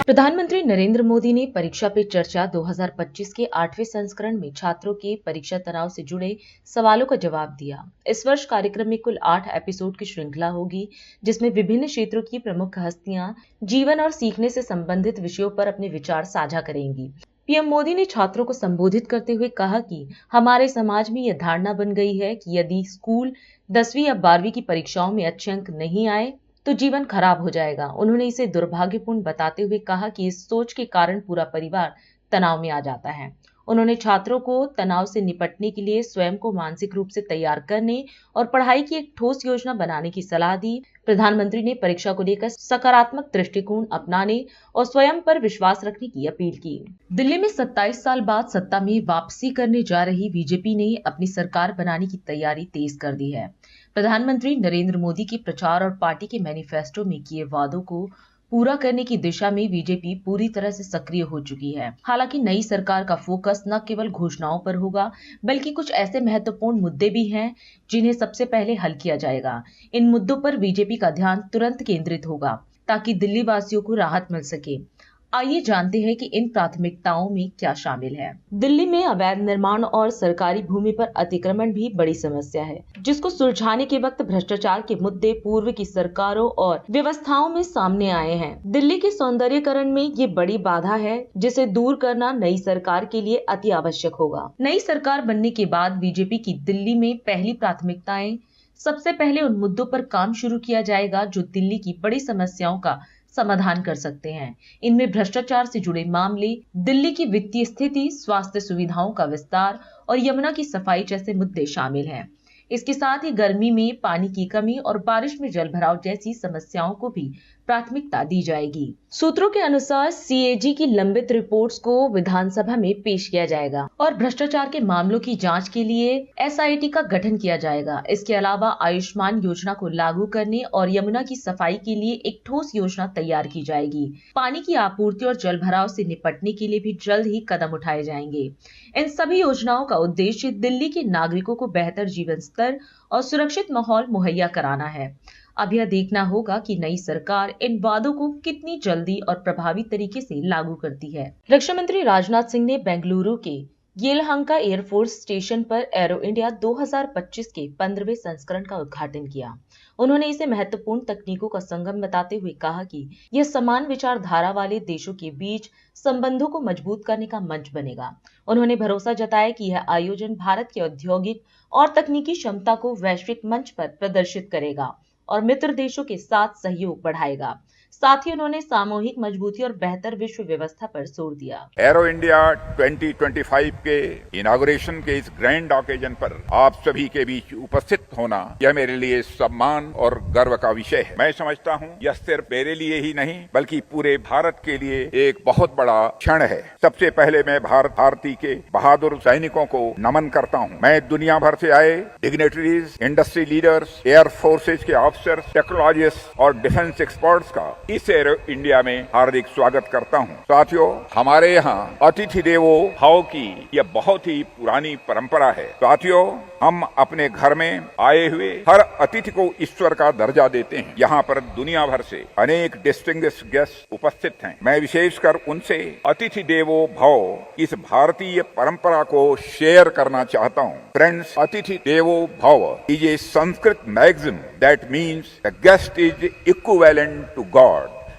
प्रधानमंत्री नरेंद्र मोदी ने परीक्षा पे चर्चा 2025 के 8वें संस्करण में छात्रों के परीक्षा तनाव से जुड़े सवालों का जवाब दिया। इस वर्ष कार्यक्रम में कुल 8 एपिसोड की श्रृंखला होगी, जिसमें विभिन्न क्षेत्रों की प्रमुख हस्तियां जीवन और सीखने से संबंधित विषयों पर अपने विचार साझा करेंगी। पीएम मोदी ने छात्रों को संबोधित करते हुए कहा कि हमारे समाज में यह धारणा बन गई है कि यदि स्कूल 10वीं या 12वीं की परीक्षाओं में अच्छे अंक नहीं आए तो जीवन खराब हो जाएगा। उन्होंने इसे दुर्भाग्यपूर्ण बताते हुए कहा कि इस सोच के कारण पूरा परिवार तनाव में आ जाता है। उन्होंने छात्रों को तनाव से निपटने के लिए स्वयं को मानसिक रूप से तैयार करने और पढ़ाई की एक ठोस योजना बनाने की सलाह दी। प्रधानमंत्री ने परीक्षा को लेकर सकारात्मक दृष्टिकोण अपनाने और स्वयं पर विश्वास रखने की अपील की। दिल्ली में 27 साल बाद सत्ता में वापसी करने जा रही बीजेपी ने अपनी सरकार बनाने की तैयारी तेज कर दी है। प्रधानमंत्री नरेंद्र मोदी के प्रचार और पार्टी के मैनिफेस्टो में किए वादों को पूरा करने की दिशा में बीजेपी पूरी तरह से सक्रिय हो चुकी है। हालांकि नई सरकार का फोकस न केवल घोषणाओं पर होगा, बल्कि कुछ ऐसे महत्वपूर्ण मुद्दे भी हैं जिन्हें सबसे पहले हल किया जाएगा। इन मुद्दों पर बीजेपी का ध्यान तुरंत केंद्रित होगा ताकि दिल्ली वासियों को राहत मिल सके। आइए जानते हैं कि इन प्राथमिकताओं में क्या शामिल है। दिल्ली में अवैध निर्माण और सरकारी भूमि पर अतिक्रमण भी बड़ी समस्या है, जिसको सुलझाने के वक्त भ्रष्टाचार के मुद्दे पूर्व की सरकारों और व्यवस्थाओं में सामने आए हैं। दिल्ली के सौंदर्यीकरण में ये बड़ी बाधा है, जिसे दूर करना नई सरकार के लिए अति आवश्यक होगा। नई सरकार बनने के बाद बीजेपी की दिल्ली में पहली प्राथमिकताएं, सबसे पहले उन मुद्दों पर काम शुरू किया जाएगा जो दिल्ली की बड़ी समस्याओं का समाधान कर सकते हैं। इनमें भ्रष्टाचार से जुड़े मामले, दिल्ली की वित्तीय स्थिति, स्वास्थ्य सुविधाओं का विस्तार और यमुना की सफाई जैसे मुद्दे शामिल हैं। इसके साथ ही गर्मी में पानी की कमी और बारिश में जलभराव जैसी समस्याओं को भी प्राथमिकता दी जाएगी। सूत्रों के अनुसार सीएजी की लंबित रिपोर्ट्स को विधानसभा में पेश किया जाएगा और भ्रष्टाचार के मामलों की जांच के लिए एसआईटी का गठन किया जाएगा। इसके अलावा आयुष्मान योजना को लागू करने और यमुना की सफाई के लिए एक ठोस योजना तैयार की जाएगी। पानी की आपूर्ति और जलभराव से निपटने के लिए भी जल्द ही कदम उठाए जाएंगे। इन सभी योजनाओं का उद्देश्य दिल्ली के नागरिकों को बेहतर जीवन स्तर और सुरक्षित माहौल मुहैया कराना है। अब यह देखना होगा कि नई सरकार इन वादों को कितनी जल्दी और प्रभावी तरीके से लागू करती है। रक्षा मंत्री राजनाथ सिंह ने बेंगलुरु के येलहंका एयरफोर्स स्टेशन पर एरो इंडिया 2025 के 15वें संस्करण का उद्घाटन किया। उन्होंने इसे महत्वपूर्ण तकनीकों का संगम बताते हुए कहा कि यह समान विचारधारा वाले देशों के बीच संबंधों को मजबूत करने का मंच बनेगा। उन्होंने भरोसा जताया कि यह आयोजन भारत की औद्योगिक और तकनीकी क्षमता को वैश्विक मंच पर प्रदर्शित करेगा और मित्र देशों के साथ सहयोग बढ़ाएगा। साथ ही उन्होंने सामूहिक मजबूती और बेहतर विश्व व्यवस्था पर जोर दिया। एरो इंडिया 2025 के इनॉग्रेशन के इस ग्रैंड ऑकेजन पर आप सभी के बीच उपस्थित होना यह मेरे लिए सम्मान और गर्व का विषय है। मैं समझता हूँ यह सिर्फ मेरे लिए ही नहीं बल्कि पूरे भारत के लिए एक बहुत बड़ा क्षण है। सबसे पहले मैं भारती के बहादुर सैनिकों को नमन करता हूँ। मैं दुनिया भर से आए dignitaries, industry leaders, air forces के ऑफिसर्स, टेक्नोलॉजिस्ट और डिफेंस एक्सपर्ट्स का इस एरो इंडिया में हार्दिक स्वागत करता हूं। साथियों, हमारे यहाँ अतिथि देवो भव की यह बहुत ही पुरानी परंपरा है। साथियों, हम अपने घर में आए हुए हर अतिथि को ईश्वर का दर्जा देते हैं। यहाँ पर दुनिया भर से अनेक डिस्टिंग्विश्ड गेस्ट उपस्थित हैं। मैं विशेषकर उनसे अतिथि देवो भव इस भारतीय परंपरा को शेयर करना चाहता हूँ। फ्रेंड्स, अतिथि देवो भव is a Sanskrit maxim that means the guest is equivalent to God.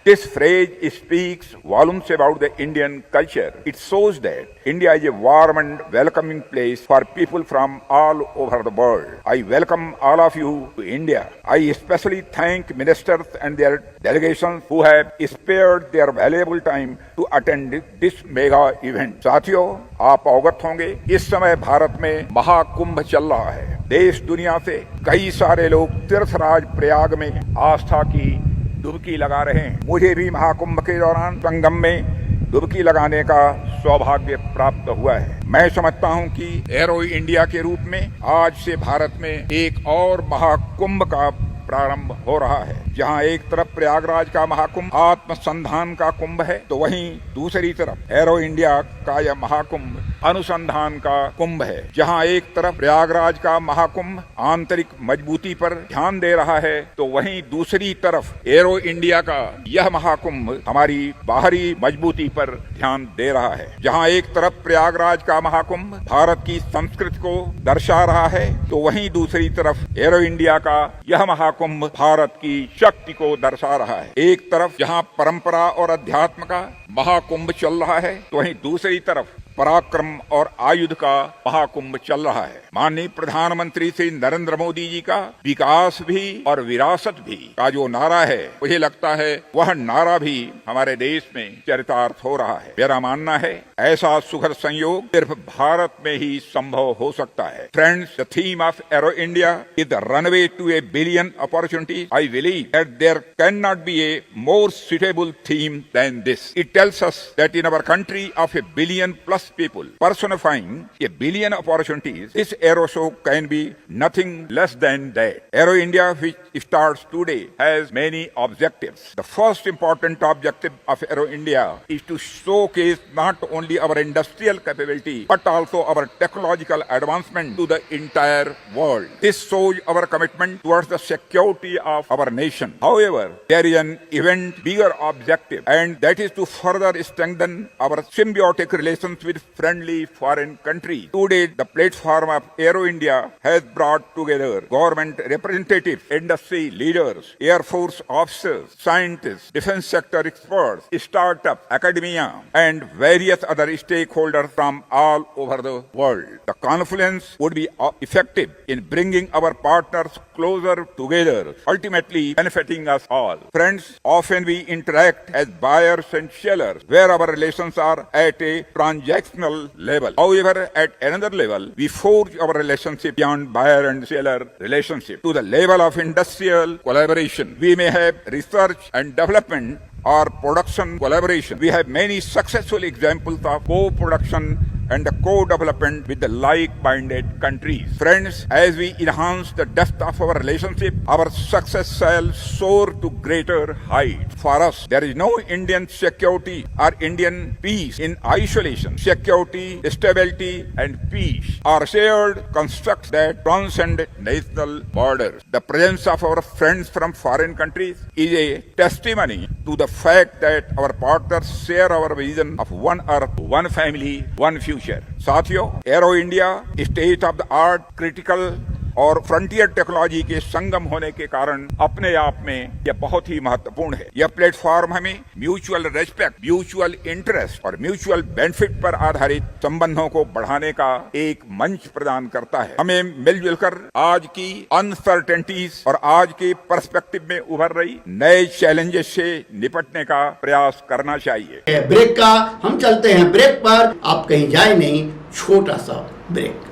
This phrase speaks volumes about the Indian culture. It shows that India is a warm and welcoming place for people from all over the world. I welcome all of you to India. I especially thank ministers and their delegations who have spared their valuable time to attend this mega event. साथियों, आप अवगत होंगे इस समय भारत में महाकुंभ चल रहा है। देश दुनिया से कई सारे लोग तीर्थराज प्रयाग में आस्था की डुबकी लगा रहे हैं। मुझे भी महाकुंभ के दौरान संगम में डुबकी लगाने का सौभाग्य प्राप्त हुआ है। मैं समझता हूं कि एरो इंडिया के रूप में आज से भारत में एक और महाकुंभ का प्रारंभ हो रहा है। जहाँ एक तरफ प्रयागराज का महाकुंभ आत्मसंधान का कुंभ है, तो वहीं दूसरी तरफ एरो इंडिया का यह महाकुंभ अनुसंधान का कुंभ है। जहाँ एक तरफ प्रयागराज का महाकुंभ आंतरिक मजबूती पर ध्यान दे रहा है, तो वहीं दूसरी तरफ एरो इंडिया का यह महाकुंभ हमारी बाहरी मजबूती पर ध्यान दे रहा है। जहाँ एक तरफ प्रयागराज का महाकुंभ भारत की संस्कृति को दर्शा रहा है, तो वहीं दूसरी तरफ एरो इंडिया का यह महाकुंभ भारत की शक्ति को दर्शा रहा है। एक तरफ जहाँ परंपरा और अध्यात्म का महाकुंभ चल रहा है, तो वहीं दूसरी तरफ पराक्रम और आयुध का महाकुंभ चल रहा है। माननीय प्रधानमंत्री श्री नरेंद्र मोदी जी का विकास भी और विरासत भी का जो नारा है, मुझे लगता है वह नारा भी हमारे देश में चरितार्थ हो रहा है। मेरा मानना है ऐसा सुखद संयोग सिर्फ भारत में ही संभव हो सकता है। Friends, the theme of Aero India is the runway to a billion opportunity. I believe that there can not be a more suitable theme than this. It tells us that in our country of a billion plus people personifying a billion opportunities, this Aero Show can be nothing less than that. Aero India, which starts today, has many objectives. The first important objective of Aero India is to showcase not only our industrial capability but also our technological advancement to the entire world. This shows our commitment towards the security of our nation. However, there is an even bigger objective, and that is to further strengthen our symbiotic relations with friendly foreign countries. Today, the platform of Aero India has brought together government representatives, industry leaders, Air Force officers, scientists, defense sector experts, startup, academia, and various other stakeholders from all over the world. The confluence would be effective in bringing our partners closer together, ultimately benefiting us all. Friends, often we interact as buyers and sellers, where our relations are at a transactional level. However, at another level, we forge our relationship beyond buyer and seller relationship to the level of industrial collaboration. We may have research and development or production collaboration. We have many successful examples of co-production and the co-development with the like-minded countries. Friends, as we enhance the depth of our relationship, our success shall soar to greater heights. For us, there is no Indian security or Indian peace in isolation. Security, stability, and peace are shared constructs that transcend national borders. The presence of our friends from foreign countries is a testimony to the fact that our partners share our vision of one earth, one family, one future. साथियों, arrow India state of the art, critical और frontier technology के संगम होने के कारण अपने आप में यह बहुत ही महत्वपूर्ण है। यह प्लेटफॉर्म हमें म्यूचुअल रेस्पेक्ट, म्यूचुअल इंटरेस्ट और म्यूचुअल बेनिफिट पर आधारित संबंधों को बढ़ाने का एक मंच प्रदान करता है। हमें मिलजुल कर आज की अनसर्टेनिटीज और आज के पर्सपेक्टिव में उभर रही नए चैलेंजेस से निपटने का प्रयास करना चाहिए। ब्रेक का हम चलते हैं ब्रेक पर, आप कहीं जाए नहीं, छोटा सा break.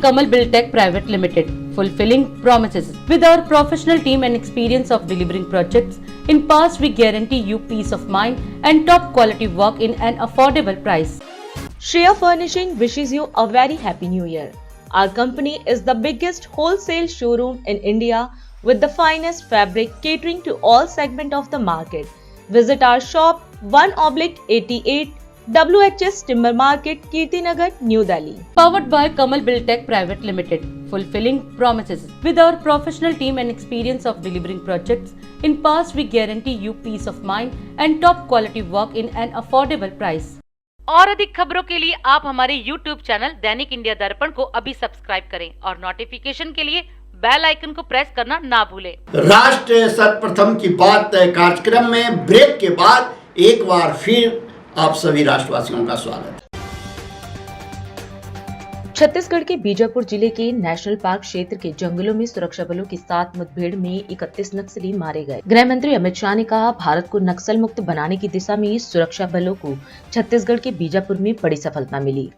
Kamal Buildtech Private Limited, fulfilling promises. With our professional team and experience of delivering projects, in past we guarantee you peace of mind and top quality work in an affordable price. Shreya Furnishing wishes you a very happy new year. Our company is the biggest wholesale showroom in India with the finest fabric catering to all segments of the market. Visit our shop 1/88 WHS Timber Market, Kirtinagar, New Delhi. Powered by Kamal Buildtech Private Limited, fulfilling promises. With our professional team and experience of delivering projects, in past we guarantee you peace of mind and top quality work in an affordable price. और अधिक खबरों के लिए आप हमारे YouTube channel दैनिक India दर्पण को अभी सब्सक्राइब करें और नोटिफिकेशन के लिए बेल आइकन को प्रेस करना ना भूलें। राष्ट्र सर्वप्रथम की बात कार्यक्रम में ब्रेक के बाद एक बार फिर आप सभी राष्ट्रवासियों का स्वागत। छत्तीसगढ़ के बीजापुर जिले के नेशनल पार्क क्षेत्र के जंगलों में सुरक्षा बलों के साथ मुठभेड़ में 31 नक्सली मारे गए। गृह मंत्री अमित शाह ने कहा, भारत को नक्सल मुक्त बनाने की दिशा में सुरक्षा बलों को छत्तीसगढ़ के बीजापुर में बड़ी सफलता मिली।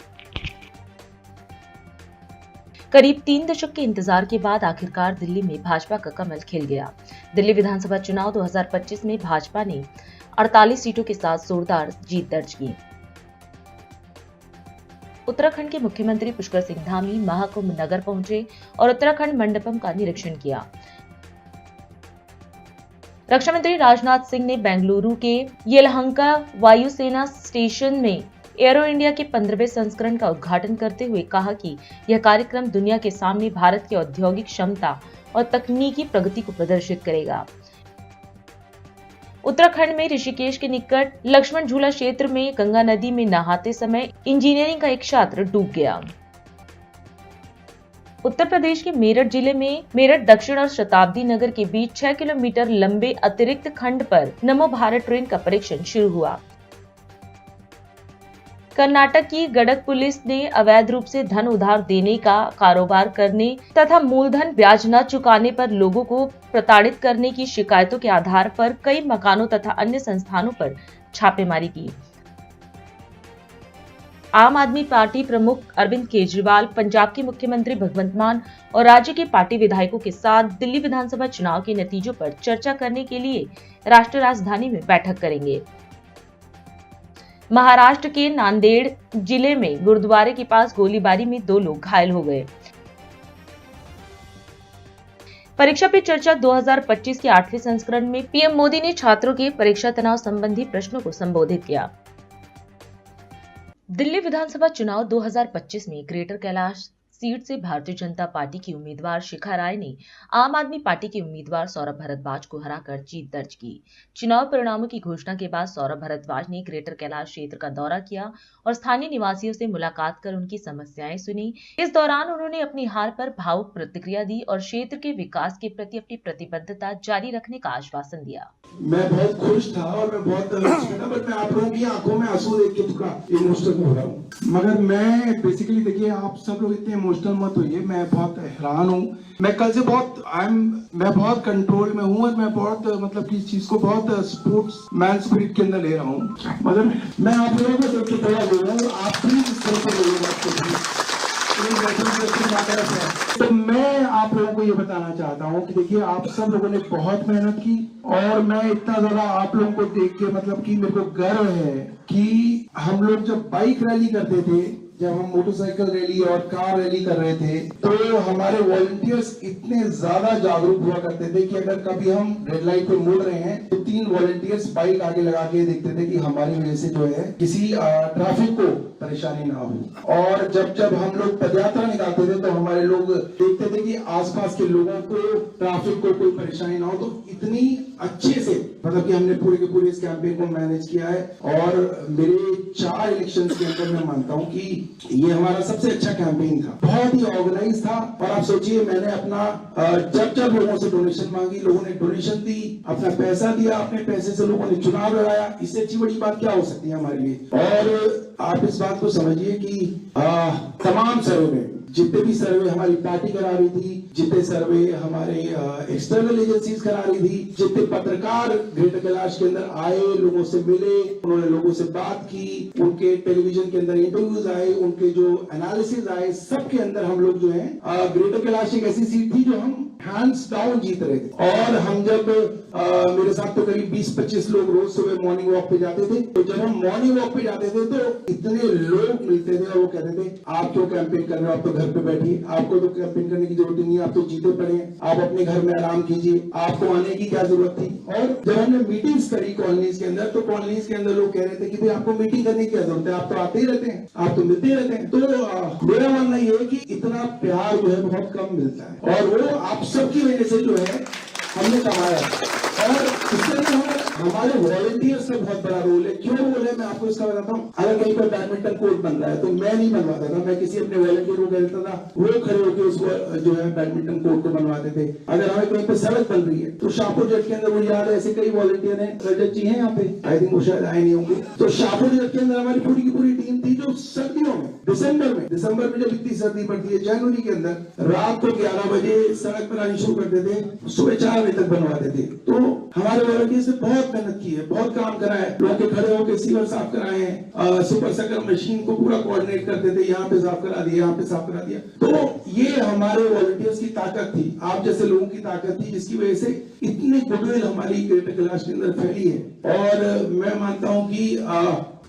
करीब 3 दशक के इंतजार के बाद आखिरकार दिल्ली में भाजपा का कमल खिल गया। दिल्ली विधानसभा चुनाव 2025 में भाजपा ने 48 सीटों के साथ जोरदार जीत दर्ज की। उत्तराखंड के मुख्यमंत्री पुष्कर सिंह धामी महाकुंभ नगर पहुंचे और उत्तराखंड मंडपम का निरीक्षण किया। रक्षा मंत्री राजनाथ सिंह ने बेंगलुरु के येलहंका वायुसेना स्टेशन में एरो इंडिया के 15वें संस्करण का उद्घाटन करते हुए कहा कि यह कार्यक्रम दुनिया के सामने भारत की औद्योगिक क्षमता और तकनीकी प्रगति को प्रदर्शित करेगा। उत्तराखंड में ऋषिकेश के निकट लक्ष्मण झूला क्षेत्र में गंगा नदी में नहाते समय इंजीनियरिंग का एक छात्र डूब गया। उत्तर प्रदेश के मेरठ जिले में मेरठ दक्षिण और शताब्दी नगर के बीच 6 किलोमीटर लंबे अतिरिक्त खंड पर नमो भारत ट्रेन का परीक्षण शुरू हुआ। कर्नाटक की गडक पुलिस ने अवैध रूप से धन उधार देने का कारोबार करने तथा मूलधन ब्याज न चुकाने पर लोगों को प्रताड़ित करने की शिकायतों के आधार पर कई मकानों तथा अन्य संस्थानों पर छापेमारी की। आम आदमी पार्टी प्रमुख अरविंद केजरीवाल, पंजाब के मुख्यमंत्री भगवंत मान और राज्य के पार्टी विधायकों के साथ दिल्ली विधानसभा चुनाव के नतीजों पर चर्चा करने के लिए राष्ट्रीय राजधानी में बैठक करेंगे। महाराष्ट्र के नांदेड़ जिले में गुरुद्वारे के पास गोलीबारी में 2 लोग घायल हो गए। परीक्षा पे चर्चा 2025 के 8वें संस्करण में पीएम मोदी ने छात्रों के परीक्षा तनाव संबंधी प्रश्नों को संबोधित किया। दिल्ली विधानसभा चुनाव 2025 में ग्रेटर कैलाश सीट से भारतीय जनता पार्टी की उम्मीदवार शिखा राय ने आम आदमी पार्टी के उम्मीदवार सौरभ भारद्वाज को हराकर जीत दर्ज की। चुनाव परिणामों की घोषणा के बाद सौरभ भारद्वाज ने ग्रेटर कैलाश क्षेत्र का दौरा किया और स्थानीय निवासियों से मुलाकात कर उनकी समस्याएं सुनी। इस दौरान उन्होंने अपनी हार पर भावुक प्रतिक्रिया दी और क्षेत्र के विकास के प्रति अपनी प्रतिबद्धता जारी रखने का आश्वासन दिया। मैं बहुत खुश था और मैं बहुत बट मैं आप लोगों की आंखों में आंसू देख के थोड़ा इमोशनल हो रहा हूँ। मगर मैं बेसिकली देखिए, आप सब लोग इतने इमोशनल मत होइए, मैं बहुत हैरान हूँ। मैं कल से मैं बहुत कंट्रोल में हूँ और मैं बहुत मतलब कि इस चीज को बहुत स्पोर्ट्स मैन स्पिरिट के अंदर ले रहा हूँ। मतलब मैं आप लोगों को सबसे पहला बोल रहा हूँ, आप प्लीज इस तरह से बोलिए। तो मैं आप लोगों को ये बताना चाहता हूँ कि देखिए, आप सब लोगों ने बहुत मेहनत की और मैं इतना ज्यादा आप लोगों को देख के मतलब कि मेरे को गर्व है कि हम लोग जब बाइक रैली करते थे, जब हम मोटरसाइकिल रैली और कार रैली कर रहे थे, तो हमारे वॉलंटियर्स इतने ज्यादा जागरूक हुआ करते थे कि अगर कभी हम रेड लाइट पे मुड़ रहे हैं तो 3 वॉलंटियर्स बाइक आगे लगा के देखते थे कि हमारी वजह से जो है किसी ट्रैफिक को परेशानी ना हो। और जब हम लोग पदयात्रा निकालते थे तो हमारे लोग देखते थे कि आसपास के लोगों को ट्रैफिक को कोई परेशानी ना हो। तो इतनी अच्छे से मतलब कि हमने पूरे के पूरे इस कैंपेन को मैनेज किया है और मेरे 4 इलेक्शन के अंदर मैं मानता हूँ कि ये हमारा सबसे अच्छा कैंपेन था, बहुत ही ऑर्गेनाइज था। और आप सोचिए, मैंने अपना जब लोगों से डोनेशन मांगी, लोगों ने डोनेशन दी, अपना पैसा दिया, अपने पैसे से लोगों ने चुनाव लड़ाया। इससे अच्छी बड़ी बात क्या हो सकती है हमारे लिए। और आप इस बात को समझिए कि तमाम सर्वे में जितने भी सर्वे हमारी पार्टी करा रही थी, जितने सर्वे हमारे एक्सटर्नल एजेंसीज करा रही थी, जितने पत्रकार ग्रेटर कैलाश के अंदर आए, लोगों से मिले, उन्होंने लोगों से बात की, उनके टेलीविजन के अंदर इंटरव्यूज आए, उनके जो एनालिसिस आए, सबके अंदर हम लोग जो है ग्रेटर कैलाश एक ऐसी सीट थी जो हम हैंड्स डाउन जीत रहे थे। और हम जब मेरे साथ तो करीब 20-25 लोग रोज सुबह मॉर्निंग वॉक पे जाते थे, तो जब हम मॉर्निंग वॉक पे जाते थे तो इतने लोग मिलते थे और वो कहते थे, आप क्यों कैंपेन कर रहे हो, आप तो घर पे बैठिए, आपको तो कैंपेन करने की जरूरत नहीं है, आप तो जीते पड़े हैं, आप अपने घर में आराम कीजिए, आपको आने की क्या जरूरत थी। और जब हमने मीटिंग्स करी कॉलोनीज के अंदर, तो कॉलोनीज के अंदर लोग कह रहे थे कि भाई आपको मीटिंग करने की क्या जरूरत है, आप तो आते ही रहते हैं, आप तो मिलते ही रहते हैं। तो मेरा मानना ये है कि इतना प्यार जो है बहुत कम मिलता है और वो आप सबकी वजह से जो है हमने कमाया। और इसके हमारे वॉलंटियर्स का बहुत बड़ा रोल है। क्यों रोल है मैं आपको इसका बताता हूँ। अगर कहीं पर बैडमिंटन कोर्ट बन रहा है तो मैं नहीं बनवाता था, मैं किसी अपने वॉलंटियर को कह देता था, वो खड़े होकर उसको जो है बैडमिंटन कोर्ट को बनवाते थे। अगर हमें कहीं पर सड़क बन रही है तो शाहपुर जट के अंदर, मुझे याद है ऐसे कई वॉलंटियर हैं, रजत जी हैं यहाँ पे, आई थिंक वो शायद आए नहीं होंगे। तो शाहपुर जट के अंदर हमारी पूरी की पूरी टीम थी जो सर्दियों में दिसंबर में जब इतनी सर्दी पड़ती है, जनवरी के अंदर रात को 11 बजे सड़क बनानी शुरू करते थे, सुबह 4 बजे तक बनवाते थे। तो हमारे वॉलंटियर्स ने बहुत मेहनत की है, बहुत काम करा है, लोगों के खड़े होकर सीवर साफ कराए हैं, सुपर सकर मशीन को पूरा कोऑर्डिनेट करते थे, यहाँ पे साफ करा दिया, यहाँ पे साफ करा दिया। तो ये हमारे वॉलंटियर्स की ताकत थी, आप जैसे लोगों की ताकत थी, जिसकी वजह से इतनी गुडविल हमारी ग्रेटर कैलाश के अंदर फैली है। और मैं मानता हूँ कि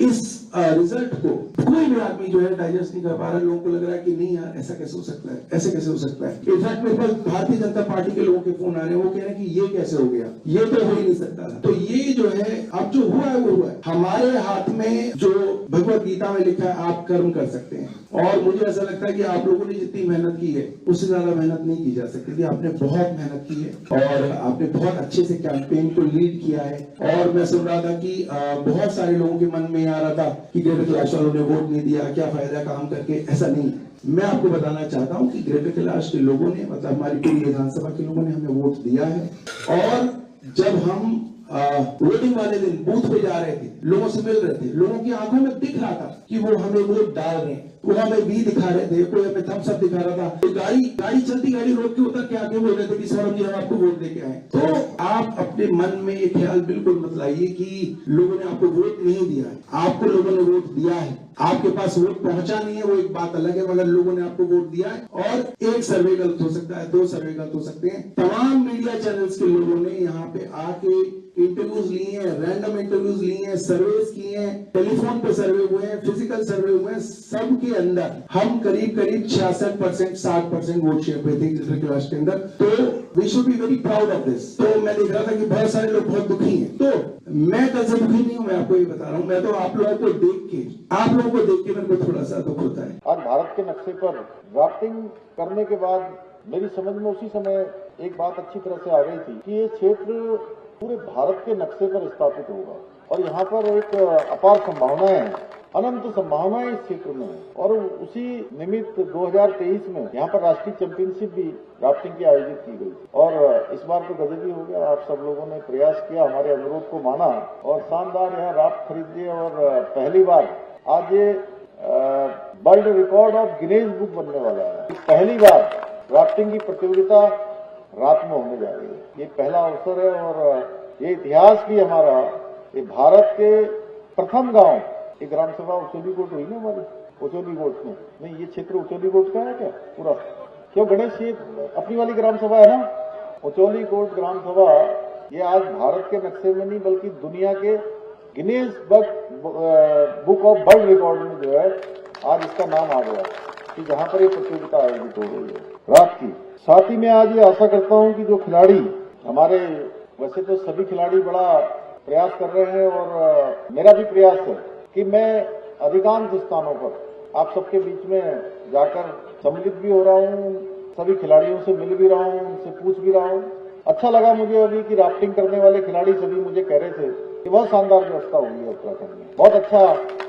इस रिजल्ट को कोई भी आदमी जो है डाइजेस्ट नहीं कर पा रहा है। लोगों को लग रहा है कि नहीं यार ऐसा कैसे हो सकता है, ऐसे कैसे हो सकता है। इनफैक्ट मेरे पास भारतीय जनता पार्टी के लोगों के फोन आ रहे हैं, वो कह रहे हैं कि ये कैसे हो गया, ये तो हो ही नहीं सकता था। तो ये जो है अब जो हुआ है वो हुआ है। हमारे हाथ में जो भगवत गीता में लिखा है आप कर्म कर सकते हैं, और मुझे ऐसा लगता है कि आप लोगों ने जितनी मेहनत की है उससे ज्यादा मेहनत नहीं की जा सकती थी। आपने बहुत मेहनत की है और आपने बहुत अच्छे से कैंपेन को लीड किया है। और मैं सुन रहा था कि बहुत सारे लोगों के मन में आ रहा था कि ग्रेटर कैलाश वालों ने वोट नहीं दिया, क्या फायदा काम करके। ऐसा नहीं, मैं आपको बताना चाहता हूं कि ग्रेटर कैलाश के लोगों ने, मतलब हमारी पूरी विधानसभा के लोगों ने हमें वोट दिया है। और जब हम वोटिंग वाले दिन बूथ पे जा रहे थे, लोगों से मिल रहे थे, लोगों की आंखों में दिख रहा था कि वो हमें वोट डाल रहे हैं, वो हमें भी दिखा रहे थे, कोई हमें थम्स अप दिखा रहा था। तो गाड़ी चलती गाड़ी रोक के उतर के आके बोल रहे थे कि सौरभ जी हम आपको वोट देके आए। तो आप अपने मन में ये ख्याल बिल्कुल मत लाइए कि लोगों ने आपको वोट नहीं दिया है। आपको लोगों ने वोट दिया है, आपके पास वोट पहुंचा नहीं है वो एक बात अलग है, मगर लोगों ने आपको वोट दिया है। और एक सर्वे गलत हो सकता है, 2 सर्वे गलत हो सकते हैं। तमाम मीडिया चैनल्स के लोगों ने यहाँ पे आके इंटरव्यूज लिए हैं, रैंडम इंटरव्यूज लिए हैं, सर्वेस किए हैं, टेलीफोन पे सर्वे हुए हैं, फिजिकल सर्वे हुए हैं। सबके अंदर हम करीब 66%, 60% वोट शेयर पे थे ग्रेटर कैलाश के अंदर। तो we should be very proud of this. तो मैं देख रहा था कि बहुत सारे लोग बहुत दुखी हैं। तो मैं कल से दुखी नहीं हूं, मैं आपको ये बता रहा हूं। मैं तो आप लोगों को देख के मेरे को थोड़ा सा दुख होता है। आज भारत के नक्शे पर ड्राफ्टिंग करने के बाद मेरी समझ में उसी समय एक बात अच्छी तरह से आ गई थी कि ये क्षेत्र पूरे भारत के नक्शे पर स्थापित होगा और यहाँ पर एक अपार संभावनाएं हैं, अनंत संभावनाएं इस क्षेत्र में है। और उसी निमित्त 2023 में यहाँ पर राष्ट्रीय चैंपियनशिप भी ड्राफ्टिंग की आयोजित की गई और इस बार तो गजब ही हो गया। आप सब लोगों ने प्रयास किया, हमारे अनुरोध को माना और शानदार यहाँ राफ्ट खरीद लिए और पहली बार आज ये world record of Guinness book बनने वाला है। पहली बार राफ्टिंग की प्रतियोगिता रात में होने जा रही है। ये पहला अवसर है और ये इतिहास भी हमारा, ये भारत के प्रथम गांव, ये ग्राम सभा उचोली कोट हुई ना हमारी, उचोली कोट में नहीं, ये क्षेत्र उचोली कोट का है क्या पूरा? क्यों गणेश, ये अपनी वाली ग्राम सभा है ना, उचोली कोट ग्राम सभा। ये आज भारत के नक्शे में नहीं बल्कि दुनिया के Guinness book of world record में जो है आज इसका नाम आ गया कि जहां पर ये प्रतियोगिता आयोजित हो रही है रात की। साथ ही मैं आज ये आशा करता हूं कि जो खिलाड़ी हमारे, वैसे तो सभी खिलाड़ी बड़ा प्रयास कर रहे हैं और मेरा भी प्रयास है कि मैं अधिकांश स्थानों पर आप सबके बीच में जाकर सम्मिलित भी हो रहा हूं, सभी खिलाड़ियों से मिल भी रहा हूं, उनसे पूछ भी रहा हूं। अच्छा लगा मुझे अभी कि राफ्टिंग करने वाले खिलाड़ी सभी मुझे कह रहे थे कि बहुत शानदार व्यवस्था हुई है उत्तराखंड में, बहुत अच्छा।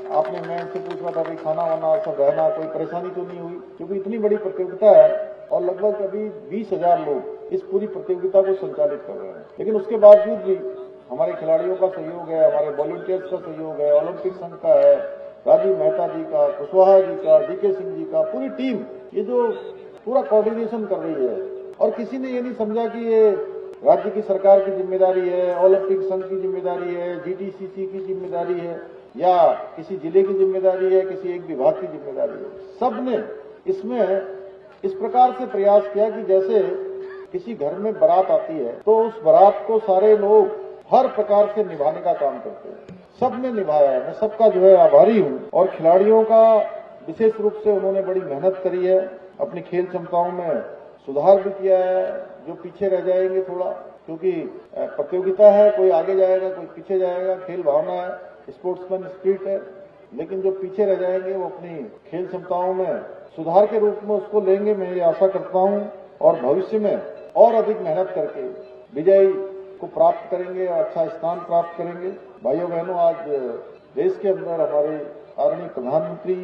आपने, मैं इनसे पूछ रहा था कि खाना वाना सब रहना, कोई परेशानी तो नहीं हुई? क्योंकि इतनी बड़ी प्रतियोगिता है और लगभग अभी 20,000 लोग इस पूरी प्रतियोगिता को संचालित कर रहे हैं। लेकिन उसके बावजूद भी हमारे खिलाड़ियों का सहयोग है, हमारे वॉलंटियर्स का सहयोग है, ओलंपिक संघ का है, राजीव मेहता जी का, कुशवाहा जी का, डीके सिंह जी का, पूरी टीम ये जो पूरा कोऑर्डिनेशन कर रही है। और किसी ने ये नहीं समझा कि ये राज्य की सरकार की जिम्मेदारी है, ओलंपिक संघ की जिम्मेदारी है, जीटीसीसी की जिम्मेदारी है या किसी जिले की जिम्मेदारी है, किसी एक विभाग की जिम्मेदारी है। सबने इसमें इस प्रकार से प्रयास किया कि जैसे किसी घर में बारात आती है तो उस बारात को सारे लोग हर प्रकार से निभाने का काम करते हैं। सबने निभाया है, मैं सबका जो है आभारी हूं। और खिलाड़ियों का विशेष रूप से उन्होंने बड़ी मेहनत करी है, अपनी खेल क्षमताओं में सुधार भी किया है। जो पीछे रह जाएंगे थोड़ा, क्योंकि प्रतियोगिता है, कोई आगे जाएगा कोई पीछे जाएगा, खेल भावना है, स्पोर्ट्समैन स्पिरिट है, लेकिन जो पीछे रह जाएंगे वो अपनी खेल क्षमताओं में सुधार के रूप में उसको लेंगे, मैं ये आशा करता हूं। और भविष्य में और अधिक मेहनत करके विजय को प्राप्त करेंगे, अच्छा स्थान प्राप्त करेंगे। भाइयों बहनों, आज देश के अंदर हमारे आदरणीय प्रधानमंत्री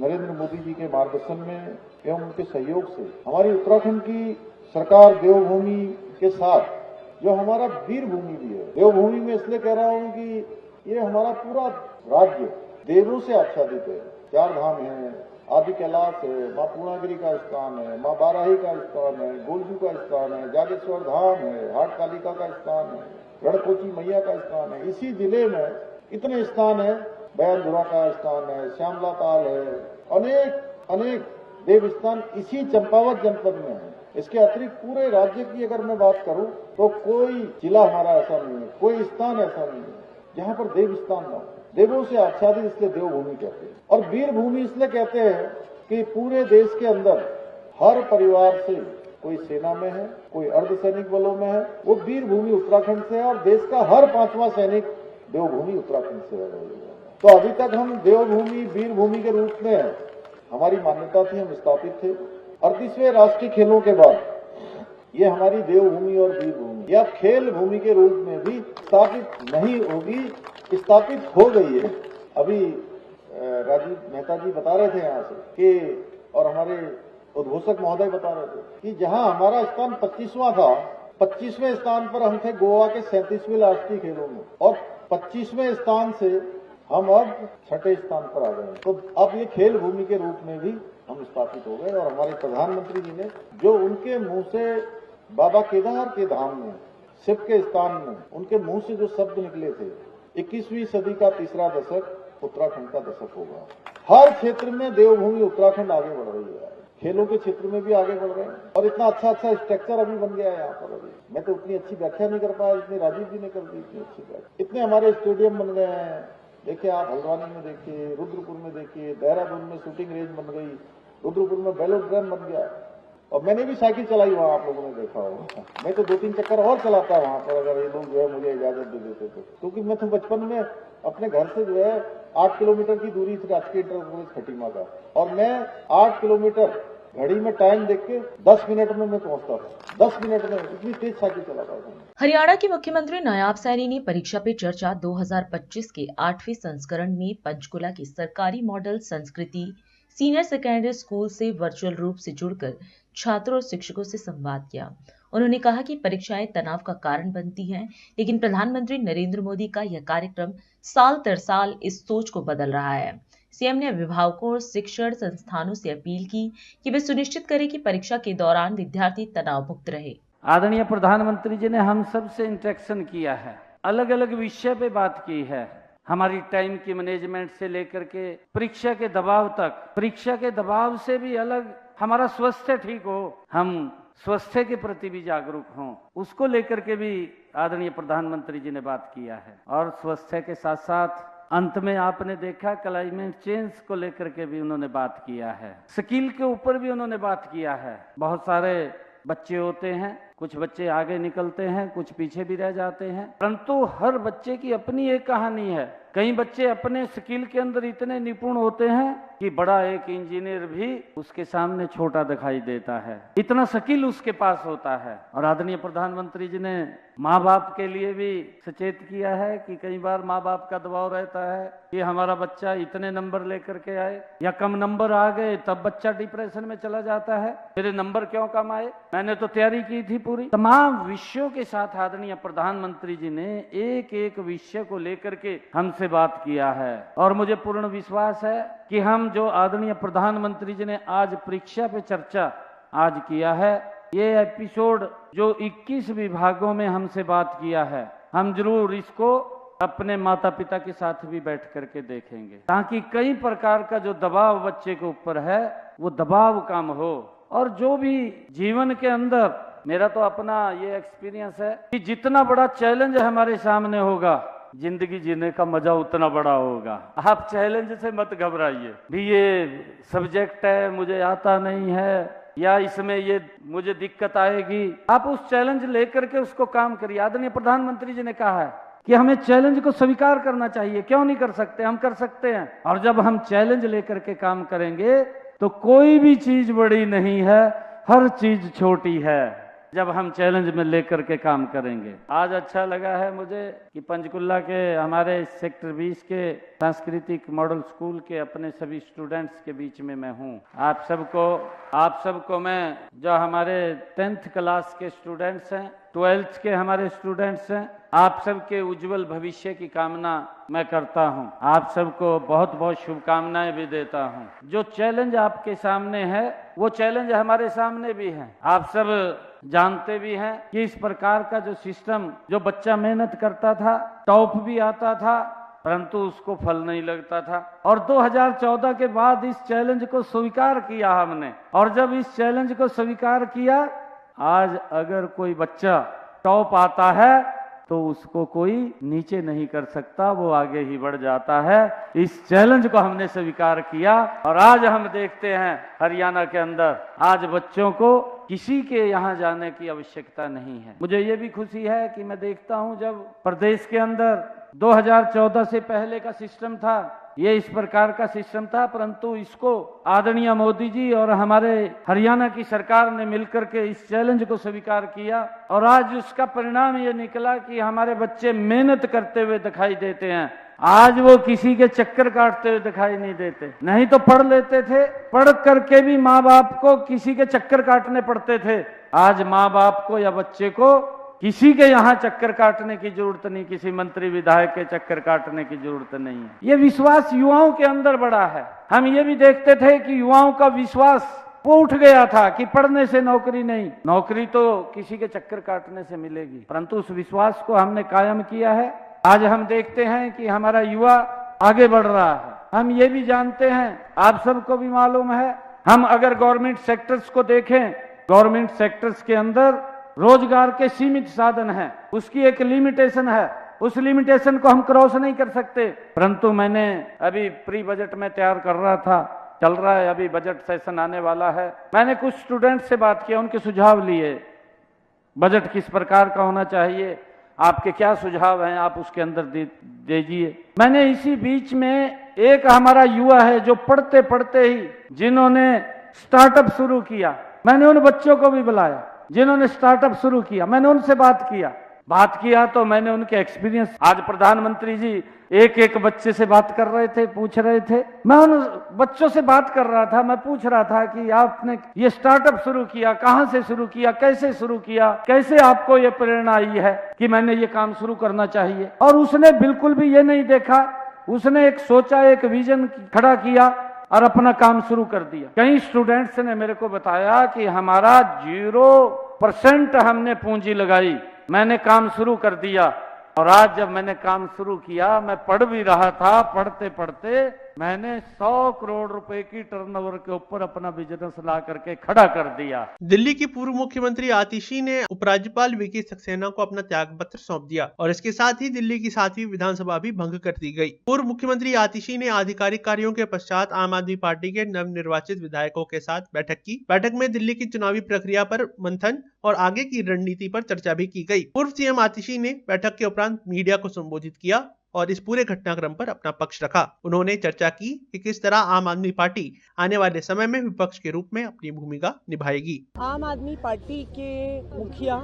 नरेंद्र मोदी जी के मार्गदर्शन में एवं उनके सहयोग से हमारी उत्तराखंड की सरकार देवभूमि के साथ जो हमारा वीर भूमि भी है, देवभूमि में इसलिए कह रहा हूं कि ये हमारा पूरा राज्य देवों से आच्छादित है। 4 धाम है, आदि कैलाश है, माँ पूर्णागिरी का स्थान है, माँ बाराही का स्थान है, गोलजू का स्थान है, जागेश्वर धाम है, हाट कालिका का स्थान है, रणकोची मैया का स्थान है। इसी जिले में इतने स्थान है, बयानधुरा का स्थान है, श्यामला ताल है, अनेक देव स्थान इसी चंपावत जनपद में है। इसके अतिरिक्त पूरे राज्य की अगर मैं बात करूं तो कोई जिला हमारा ऐसा नहीं है, कोई स्थान ऐसा नहीं है जहां पर देव स्थान ना हो। देवों से आच्छादित इसलिए देवभूमि कहते हैं। और वीर भूमि इसलिए कहते हैं कि पूरे देश के अंदर हर परिवार से कोई सेना में है, कोई अर्धसैनिक बलों में है, वो वीर भूमि उत्तराखंड से है और देश का हर 5वां सैनिक देवभूमि उत्तराखंड से है। तो अभी तक हम देवभूमि वीर भूमि के रूप में हमारी मान्यता थी, हम स्थापित थे। 38वें राष्ट्रीय खेलों के बाद ये हमारी देवभूमि और वीर भूमि या खेल भूमि के रूप में भी स्थापित नहीं होगी, स्थापित हो गई है। अभी राजीव मेहता जी बता रहे थे यहाँ से कि, और हमारे उद्घोषक महोदय बता रहे थे कि जहां हमारा स्थान 25वां था, 25वें स्थान पर हम थे गोवा के 37वें राष्ट्रीय खेलों में, और 25वें स्थान से हम अब 6ठे स्थान पर आ गए। तो अब ये खेल भूमि के रूप में भी हम स्थापित हो गए। और हमारे प्रधानमंत्री जी ने जो उनके मुंह से बाबा केदार के धाम में, शिव के स्थान में उनके मुंह से जो शब्द निकले थे, 21वीं सदी का तीसरा दशक उत्तराखंड का दशक होगा। हर क्षेत्र में देवभूमि उत्तराखंड आगे बढ़ रही है, खेलों के क्षेत्र में भी आगे बढ़ रहे हैं और इतना अच्छा स्ट्रक्चर अभी बन गया है यहाँ पर। अभी मैं तो उतनी अच्छी व्याख्या नहीं कर पाया जितनी राजीव जी ने कर दी, इतनी अच्छी व्याख्या। इतने हमारे स्टेडियम बन गए हैं, देखिए आप हल्द्वानी में देखिए, रुद्रपुर में देखिए, देहरादून में शूटिंग रेंज बन गई, रुद्रपुर में वेलोड्रोम बन गया। और मैंने भी साइकिल चलाई वहाँ, आप लोगों ने देखा होगा। मैं तो 2-3 चक्कर और चलाता वहाँ पर, अगर ये लोग जो है मुझे इजाजत दे देते तो। क्योंकि मैं तो बचपन में अपने घर से जो है 8 किलोमीटर की दूरी थी राजकीय इंटर कॉलेज खटीमा का, और मैं 8 किलोमीटर घड़ी में टाइम देख के 10 मिनट में मैं पहुंचता था। 10 मिनट में इतनी तेज साइकिल चलाता था। हरियाणा के मुख्यमंत्री नायाब सैनी ने परीक्षा पे चर्चा 2025 के 8वें संस्करण में पंचकुला की सरकारी मॉडल संस्कृति सीनियर सेकेंडरी स्कूल से वर्चुअल रूप से जुड़कर छात्रों और शिक्षकों से संवाद किया। उन्होंने कहा कि परीक्षाएं तनाव का कारण बनती हैं, लेकिन प्रधानमंत्री नरेंद्र मोदी का यह कार्यक्रम साल दर साल इस सोच को बदल रहा है। सीएम ने अभिभावकों और शिक्षण संस्थानों से अपील की कि वे सुनिश्चित करें कि परीक्षा के दौरान विद्यार्थी तनाव मुक्त रहे। आदरणीय प्रधानमंत्री जी ने हम सब से इंटरेक्शन किया है, अलग अलग विषय पे बात की है, हमारी टाइम की मैनेजमेंट से लेकर के परीक्षा के दबाव तक। परीक्षा के दबाव से भी अलग हमारा स्वास्थ्य ठीक हो, हम स्वास्थ्य के प्रति भी जागरूक हों, उसको लेकर के भी आदरणीय प्रधानमंत्री जी ने बात किया है। और स्वास्थ्य के साथ साथ अंत में आपने देखा क्लाइमेट चेंज को लेकर के भी उन्होंने बात किया है, स्किल के ऊपर भी उन्होंने बात किया है। बहुत सारे बच्चे होते हैं, कुछ बच्चे आगे निकलते हैं, कुछ पीछे भी रह जाते हैं, परंतु हर बच्चे की अपनी एक कहानी है। कई बच्चे अपने स्किल के अंदर इतने निपुण होते हैं कि बड़ा एक इंजीनियर भी उसके सामने छोटा दिखाई देता है, इतना स्किल उसके पास होता है। और आदरणीय प्रधानमंत्री जी ने माँ बाप के लिए भी सचेत किया है कि कई बार माँ बाप का दबाव रहता है कि हमारा बच्चा इतने नंबर लेकर के आए, या कम नंबर आ गए तब बच्चा डिप्रेशन में चला जाता है, मेरे नंबर क्यों कम आए, मैंने तो तैयारी की थी पूरी। तमाम विषयों के साथ आदरणीय प्रधानमंत्री जी ने एक एक विषय को लेकर के हमसे बात किया है। और मुझे पूर्ण विश्वास है कि हम जो आदरणीय प्रधानमंत्री जी ने आज परीक्षा पे चर्चा आज किया है, ये एपिसोड जो 21 विभागों में हमसे बात किया है, हम जरूर इसको अपने माता पिता के साथ भी बैठ करके देखेंगे, ताकि कई प्रकार का जो दबाव बच्चे के ऊपर है वो दबाव कम हो। और जो भी जीवन के अंदर, मेरा तो अपना ये एक्सपीरियंस है कि जितना बड़ा चैलेंज हमारे सामने होगा, जिंदगी जीने का मजा उतना बड़ा होगा। आप चैलेंज से मत घबराइए, भी ये सब्जेक्ट है मुझे आता नहीं है, या इसमें ये मुझे दिक्कत आएगी, आप उस चैलेंज लेकर के उसको काम करिए। आदरणीय प्रधानमंत्री जी ने कहा है कि हमें चैलेंज को स्वीकार करना चाहिए, क्यों नहीं कर सकते, हम कर सकते हैं। और जब हम चैलेंज लेकर के काम करेंगे तो कोई भी चीज बड़ी नहीं है, हर चीज छोटी है जब हम चैलेंज में लेकर के काम करेंगे। आज अच्छा लगा है मुझे कि पंचकुला के हमारे सेक्टर 20 के सांस्कृतिक मॉडल स्कूल के अपने सभी स्टूडेंट्स के बीच में मैं हूँ। आप सबको मैं, जो हमारे 10th क्लास के स्टूडेंट्स हैं, 12th के हमारे स्टूडेंट्स हैं, आप सबके उज्जवल भविष्य की कामना मैं करता हूं। आप सबको बहुत बहुत शुभकामनाएं भी देता हूं। जो चैलेंज आपके सामने है वो चैलेंज हमारे सामने भी है। आप सब जानते भी हैं कि इस प्रकार का जो सिस्टम, जो बच्चा मेहनत करता था, टॉप भी आता था, परंतु उसको फल नहीं लगता था। और 2014 के बाद इस चैलेंज को स्वीकार किया हमने, और जब इस चैलेंज को स्वीकार किया, आज अगर कोई बच्चा टॉप आता है तो उसको कोई नीचे नहीं कर सकता, वो आगे ही बढ़ जाता है। इस चैलेंज को हमने स्वीकार किया और आज हम देखते हैं हरियाणा के अंदर आज बच्चों को किसी के यहाँ जाने की आवश्यकता नहीं है। मुझे ये भी खुशी है कि मैं देखता हूँ जब प्रदेश के अंदर 2014 से पहले का सिस्टम था, ये इस प्रकार का सिस्टम था, परंतु इसको आदरणीय मोदी जी और हमारे हरियाणा की सरकार ने मिलकर के इस चैलेंज को स्वीकार किया और आज उसका परिणाम ये निकला कि हमारे बच्चे मेहनत करते हुए दिखाई देते हैं। आज वो किसी के चक्कर काटते हुए दिखाई नहीं देते। नहीं तो पढ़ लेते थे, पढ़ करके भी माँ बाप को किसी के चक्कर काटने पड़ते थे। आज माँ बाप को या बच्चे को किसी के यहाँ चक्कर काटने की जरूरत नहीं, किसी मंत्री विधायक के चक्कर काटने की जरूरत नहीं है। ये विश्वास युवाओं के अंदर बढ़ा है। हम ये भी देखते थे कि युवाओं का विश्वास वो उठ गया था कि पढ़ने से नौकरी नहीं, नौकरी तो किसी के चक्कर काटने से मिलेगी, परंतु उस विश्वास को हमने कायम किया है। आज हम देखते हैं कि हमारा युवा आगे बढ़ रहा है। हम ये भी जानते हैं, आप सबको भी मालूम है, हम अगर गवर्नमेंट सेक्टर्स को देखें, गवर्नमेंट सेक्टर्स के अंदर रोजगार के सीमित साधन हैं, उसकी एक लिमिटेशन है, उस लिमिटेशन को हम क्रॉस नहीं कर सकते। परंतु मैंने अभी प्री बजट में तैयार कर रहा था, चल रहा है, अभी बजट सेशन आने वाला है, मैंने कुछ स्टूडेंट से बात किया, उनके सुझाव लिए, बजट किस प्रकार का होना चाहिए, आपके क्या सुझाव हैं, आप उसके अंदर दीजिए। मैंने इसी बीच में एक हमारा युवा है जो पढ़ते पढ़ते ही जिन्होंने स्टार्टअप शुरू किया, मैंने उन बच्चों को भी बुलाया जिन्होंने स्टार्टअप शुरू किया, मैंने उनसे बात किया तो मैंने उनके एक्सपीरियंस, आज प्रधानमंत्री जी एक एक बच्चे से बात कर रहे थे, पूछ रहे थे, मैं उन बच्चों से बात कर रहा था, मैं पूछ रहा था कि आपने ये स्टार्टअप शुरू किया, कहां से शुरू किया, कैसे शुरू किया, कैसे आपको ये प्रेरणा आई है कि मैंने ये काम शुरू करना चाहिए। और उसने बिल्कुल भी ये नहीं देखा, उसने एक सोचा, एक विजन खड़ा किया और अपना काम शुरू कर दिया। कई स्टूडेंट्स ने मेरे को बताया कि हमारा 0% हमने पूंजी लगाई, मैंने काम शुरू कर दिया और आज जब मैंने काम शुरू किया, मैं पढ़ भी रहा था, पढ़ते पढ़ते मैंने 100 करोड़ रुपए की टर्नओवर के ऊपर अपना बिजनेस ला करके खड़ा कर दिया। दिल्ली की पूर्व मुख्यमंत्री आतिशी ने उपराज्यपाल वीके सक्सेना को अपना त्याग पत्र सौंप दिया और इसके साथ ही दिल्ली की 7वीं विधानसभा भी भंग कर दी गई। पूर्व मुख्यमंत्री आतिशी ने आधिकारिक कार्यों के पश्चात आम आदमी पार्टी के नवनिर्वाचित विधायकों के साथ बैठक की। बैठक में दिल्ली की चुनावी प्रक्रिया पर मंथन और आगे की रणनीति पर चर्चा भी की गई। पूर्व सीएम आतिशी ने बैठक के उपरांत मीडिया को संबोधित किया और इस पूरे घटनाक्रम पर अपना पक्ष रखा। उन्होंने चर्चा की कि किस तरह आम आदमी पार्टी आने वाले समय में विपक्ष के रूप में अपनी भूमिका निभाएगी। आम आदमी पार्टी के मुखिया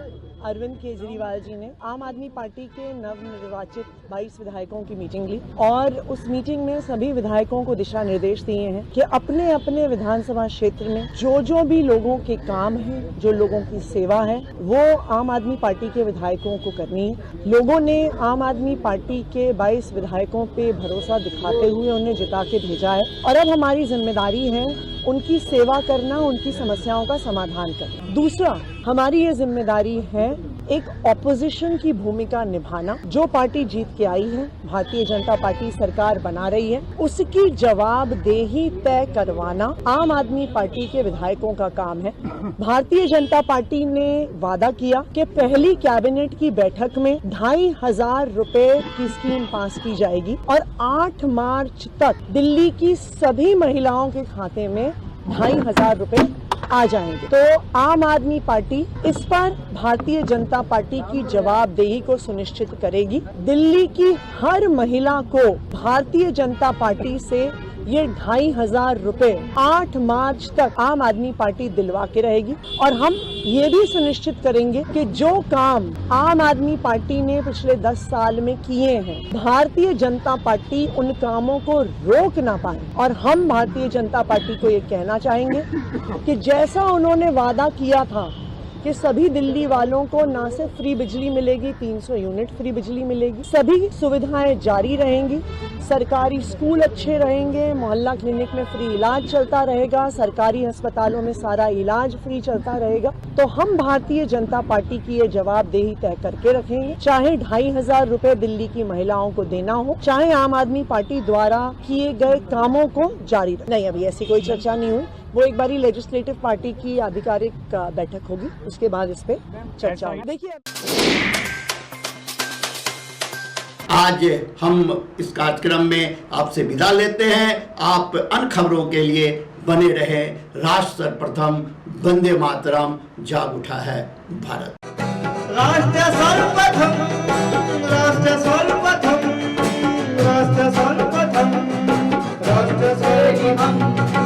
अरविंद केजरीवाल जी ने आम आदमी पार्टी के नवनिर्वाचित 22 विधायकों की मीटिंग ली और उस मीटिंग में सभी विधायकों को दिशा निर्देश दिए हैं कि अपने अपने विधानसभा क्षेत्र में जो भी लोगों के काम है, जो लोगों की सेवा है, वो आम आदमी पार्टी के विधायकों को करनी है। लोगों ने आम आदमी पार्टी के 22 विधायकों पे भरोसा दिखाते हुए उन्हें जिता के भेजा है और अब हमारी जिम्मेदारी है उनकी सेवा करना, उनकी समस्याओं का समाधान करना। दूसरा, हमारी ये जिम्मेदारी है एक ऑपोजिशन की भूमिका निभाना। जो पार्टी जीत के आई है, भारतीय जनता पार्टी सरकार बना रही है, उसकी जवाबदेही तय करवाना आम आदमी पार्टी के विधायकों का काम है। भारतीय जनता पार्टी ने वादा किया कि पहली कैबिनेट की बैठक में 2,500 रुपए की स्कीम पास की जाएगी और 8 मार्च तक दिल्ली की सभी महिलाओं के खाते में 2,500 रुपए आ जाएंगे। तो आम आदमी पार्टी इस पर भारतीय जनता पार्टी की जवाबदेही को सुनिश्चित करेगी। दिल्ली की हर महिला को भारतीय जनता पार्टी से ये 2,500 रुपए 8 मार्च तक आम आदमी पार्टी दिलवा के रहेगी और हम ये भी सुनिश्चित करेंगे कि जो काम आम आदमी पार्टी ने पिछले 10 साल में किए हैं, भारतीय जनता पार्टी उन कामों को रोक ना पाए। और हम भारतीय जनता पार्टी को ये कहना चाहेंगे कि जैसा उन्होंने वादा किया था कि सभी दिल्ली वालों को न सिर्फ फ्री बिजली मिलेगी, 300 यूनिट फ्री बिजली मिलेगी, सभी सुविधाएं जारी रहेंगी, सरकारी स्कूल अच्छे रहेंगे, मोहल्ला क्लिनिक में फ्री इलाज चलता रहेगा, सरकारी अस्पतालों में सारा इलाज फ्री चलता रहेगा। तो हम भारतीय जनता पार्टी की ये जवाबदेही तय करके रखेंगे, चाहे 2,500 रुपए दिल्ली की महिलाओं को देना हो, चाहे आम आदमी पार्टी द्वारा किए गए कामों को जारी रखें। नहीं, अभी ऐसी कोई चर्चा नहीं हुई, वो एक बारी लेजिस्लेटिव पार्टी की आधिकारिक बैठक होगी, उसके बाद इस पे चर्चा होगी। देखिए आज हम इस कार्यक्रम में आपसे विदा लेते हैं। आप अन्य खबरों के लिए बने रहे। राष्ट्र सर्वप्रथम, वंदे मातरम, जाग उठा है भारत। राष्ट्र सर्वप्रथम।